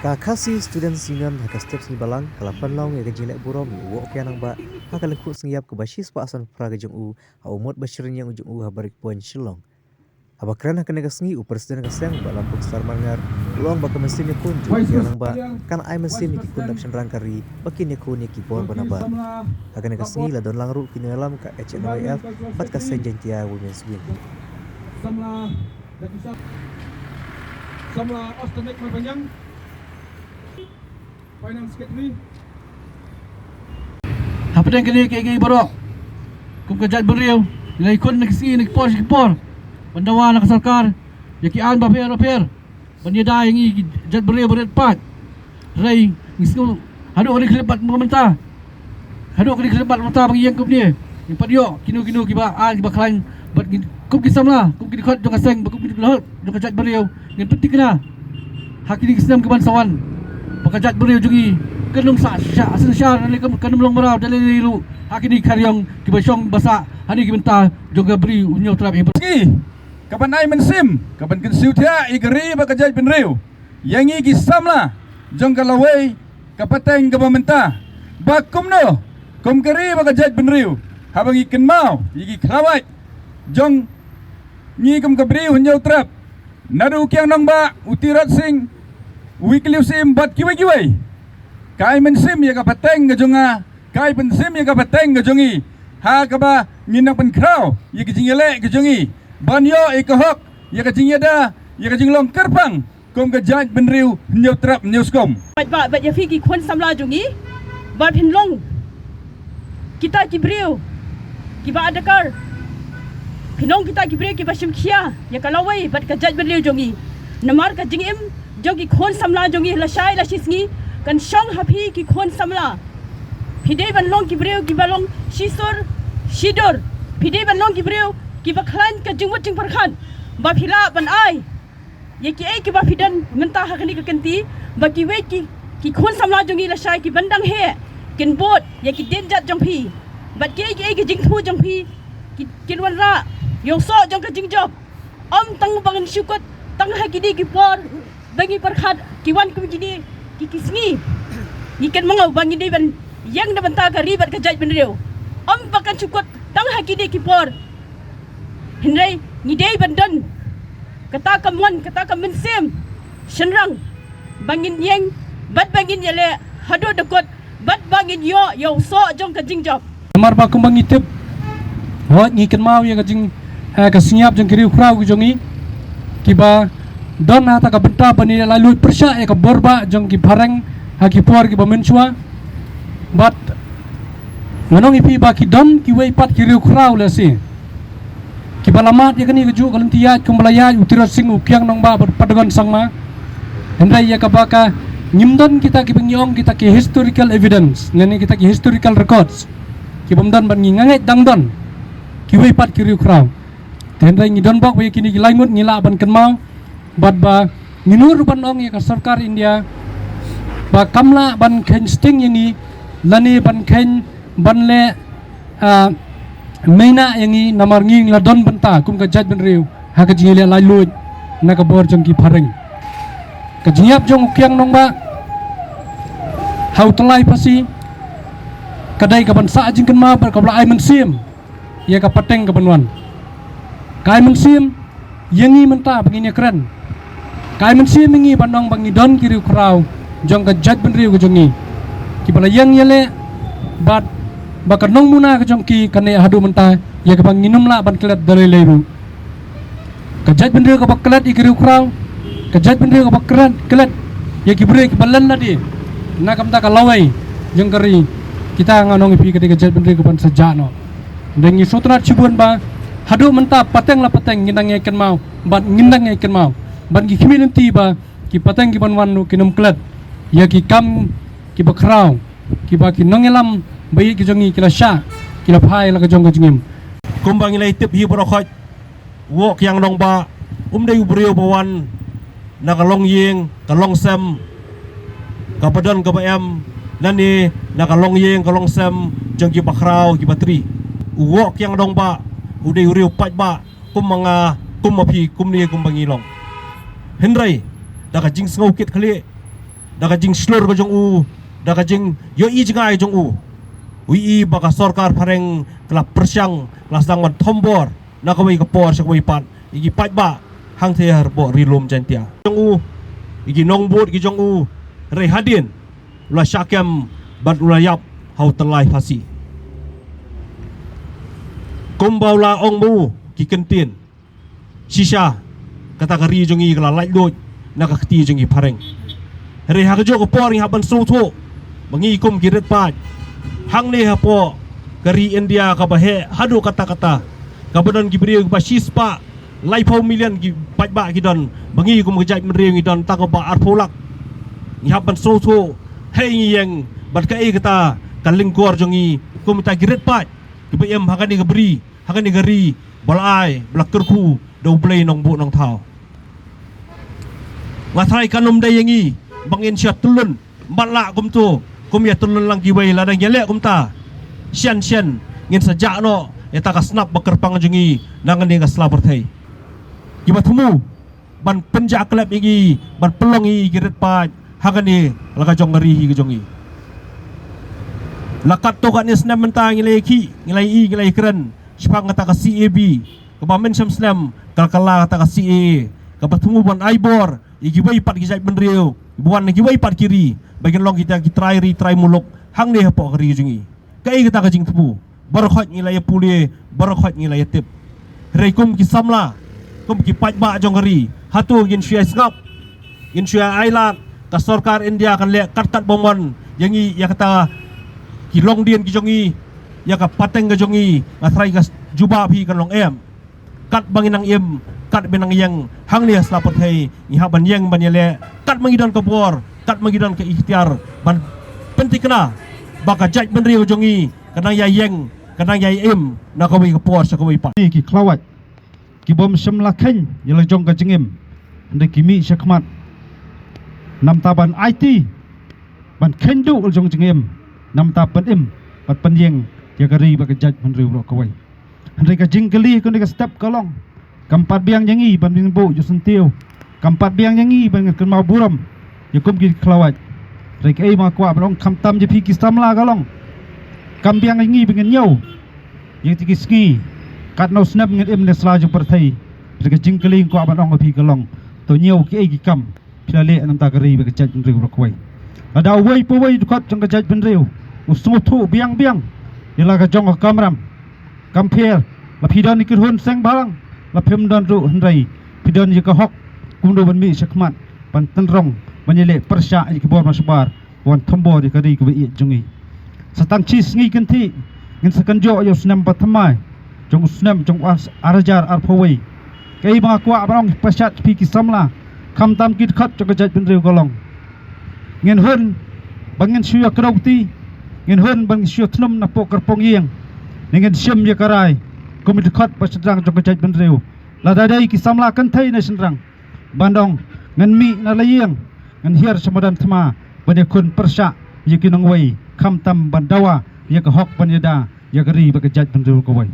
Kakasi student sinam haka step sini balang kalapan long ya gajilek burom ya wo kya nang ba haka lengku sengiap ke basis pa asan praga jong u ha umot bashirin yang ujung u habarik puan shilong haba kran haka nega sengi u presiden kaseng ba lampuk star mangar long ba ke mesin ya kun jong kya nang ba kan ai mesin ki kundak shen rangkari bakin ya kun ya ki pon banaba haka nega sengi la don langru kini alam ka HNYF bat kasen jentia women's wing Samla Ostanek Malbanyang Finance Secretary Apa yang kini kaya borok kum kajat beriu nilai kun nak si nak por bandawa nak sarkar yakian baper banyada yang i jat beriu berat pat rai ngisu haduk ni kelebat pemerintah haduk ni kelebat pemerintah bagi yang kup ni yang padio kinu kiba an kiba klan bat kum kisam lah kum kini khot jong aseng kum kini lahot jong kajat beriu yang penting kena hak ini kisam ke bansawan pakajat beriu jungi kenung sa asen syar ni kan melong merau dalai lu hak ini karyong kiba syong basa hani kibenta jong beri unyo trap hebat Kapan ai mensim kapan kensiu tia igeri bakajat benriu yang i kisam lah jong kalawai kapateng ke pemerintah bakum no kum geri bakajat benriu habang ikan mau igi kelawat jong ni kum kabri unyo trap nadu kyang nang ba utirat sing wikliu sim bat kiwai kai mensim ya kapateng ke jonga kai pensim ya kapateng ke jongi ha kaba nginak pen krau ya ke jingele ke jongi banyo ikahok ya ke jingyada ya ke jinglong kerpang kom ke jaj benriu nyo trap newscom bat ya fiki kon samla jongi bat pinlong kita kibriu kiba adakar Pinong kita kibre ki bashim kia ya kalawai bat ka jaj berliu jongi namar ka jingim jongi khon samla jongi la shai la shisngi kan shong hapi ki khon samla pide ban long kibreu ki balong shisur shidor pide ban long kibreu ki baklan ka jingwat jing parkhan ba phila ban ai ye ki ai ki ba fidan menta hakani ka kenti ba ki we ki khon samla jongi la shai ki bandang he kin bot ye ki denjat jongpi bat ki ai ki jing thu jongpi ki wan ra Yung so jong kajing job tang bangan syukut tang hagidi ki por bagi perkhat kiwan kum gidi ki kisngi ikan mangau bangi di ban yang da banta ka ribat ka jaj benriu bakan syukut tang hagidi ki por hindai ngidei bandan kata kamwan kata kamensim shenrang bangin yang bat bangin yale hado dekot bat bangin yo so jong kajing job amar ba kum bangitip hot ngikan mau ya kajing kasinyap jeng kiri ukrau jongi kiba don ata ka benta bani lalu persya ya ka borba jong ki pareng haki puar ki bamenchua bat manong ipi ba ki don ki wei pat kiri ukrau la si kiba lamat ya kani keju kalentia kumbalaya utira sing ukyang nong ba padagon sangma hendai ya ka baka nyimdon kita ki bengyong kita ki historical evidence ngani kita ki historical records ki bomdan ban nganget dangdon ki wei pat kiri ukrau Tendai ngidon bak we kini gilaimut ngila ban kenmau bat ba minur ban ong ya ka sarkar India ba kamla ban ken sting yangi lani ban ken ban le meina yangi namar nging la don benta kum ka jaj ban riu ha ka jingile lai lut na ka bor jong ki phareng ka jingyap jong kyang nong ba hau tlai pasi kadai ka ban sa jing kenmau ba ka bla ai men sim ya ka pateng ka banwan kai mensim yangi menta begini keren kai mensim mengi bandong bangi don kiri krau jong ka jat benriu ke jongi ki bala yang yele bat bakanong muna ke jong ki kane hadu menta ya ka banginum la ban kelet dari leru ka jat benriu ka baklet kiri krau ka jat benriu ka bakran kelet ya ki bre ki balan la di na kam ta ka lawai jong kari kita nganong ipi ketika jat benriu ka ban sajano dengi sotrat cibun ba hadu menta pateng la pateng ngindang ikan mau bat ngindang ikan mau ban ki kimi nanti ba ki pateng ki ban wanu kinum klet ya ki kam ki bakrau ki ba ki nongelam bayi ki jongi kila sha kila phai la ka jong ka jingim kumbang ilai tip hi borokhoj wok yang nong ba dei ubriu bawan na kalong yeng kalong sem kapadon ka baem nani na kalong yeng kalong sem jong ki bakrau ki batri wok yang nong ba udai uriu pat ba kum mapi kum ni kum bangilong hendrai da ka jing sngo kit khali daga jing slur ko jong u daga jing yo i jingai jong u ui baka sorkar pareng kelap persyang kelas dangman tombor nak kawai kapor sak wai pat igi pat ba hang the har bo rilum jantia jong u igi nongbot gi jong u rei hadin ula syakem bat ula yap hau telai fasi kumbaula ong mu ki kentin shisha kata kari jong i kala lai doj nak kati jong i pareng rei hakajo kapor ngi haban sotho mangi kum giret pat hang ne hapo kari India ka bahe hadu kata-kata kabadon gibri ba shispa lai pau million gi ba gidon bangi kum gejai mri gidon takaba arpolak ni haban soso hei yang bat kai kata kalingkor jongi kum ta giret pat gibem hakani gibri hakani gari balai blakerku do play nong bu nong thau ngathai kanum dai yangi bangin syat tulun balak kum tu kum ya tulun lang giwai ladang yelek kum ta sian ngin sajak no eta ka snap bakerpang jungi nangan ni ka slaper thai giba thumu ban penja klep igi ban pelong i giret pa hagani laga jong ngari hi jongi lakat to kan isnam mentang ngilai ki ngilai keren spang kata ka CAB ka bamen slam kalkala kata ka CA ka bathumu ban aibor igi bai pat gi jai benriu buan gi bai pat kiri bagian long kita try muluk hang ne hapo kari jungi kai kita ka jing thubu barakhot ngilai puli barakhot ngilai tip reikum ki samla kum ki pat ba jong kari hatu gin syai ngap gin syai ailat ka sarkar India kan le kartat bomon yangi ya kata ki long dien ki jongi ya ka pateng ga jongi atrai ga juba phi kan long em kat banginang em kat benang yang hang ne slapot hei ni haban yang ban yele kat mangidon ka bor kat mangidon ka ikhtiar ban pentikna baka jaj benri jongi kadang ya yang kadang ya em na ka wi ka por sa ka wi pa ki klawat ki bom semla khen yela jong ka jingim ande kimi syakmat nam taban IT ban khen du jong jingim nam ta pen im pat pen yeng ya gari ba ka jaj benri ro ka wi ande ka jingkeli ko ka step kalong kampat biang yangi ban bing bu ju sentiu kampat biang yangi ban kan mau buram yakum ki klawat rek ei ma kwa blong kam tam je pi ki samla kalong kam biang yangi bingen nyau yang tiki ski kat no snap ngin im ne sla ju perthai rek jingkeli ko ban ong pi kalong to nyau ki ei ki kam pilale nam ta gari ba ka jaj benri ro ka wi ada wei po wei dukat jong ka jaj benri usung thu biang yala ka jong ka kamram kampir la pidon ni kirhun seng balang la phem don ru hnrai pidon ye ka hok kumdo ban mi sakmat pan tenrong banyele persya ki bor masbar wan thombo di kari ku bi jungi satang chis ngi kanthi ngin sakanjo yo snam pathamai jong snam jong arajar arphowei kai ma kwa barong pasyat pi ki samla kham tam kit khat jong jaj bin rew golong ngin hun bangin suya krauti ngin hun bang suya thnum na po karpong yeng ngin syam ye karai komit khat pasadang jong jaj bin rew la dadai ki samla kan thai na senrang bandong ngan mi na layeng ngan hiar samadan thma bane kun persya ye kinong wei kham tam bandawa ye ka hok banyada ye gari ba ka jaj ban rew ko wei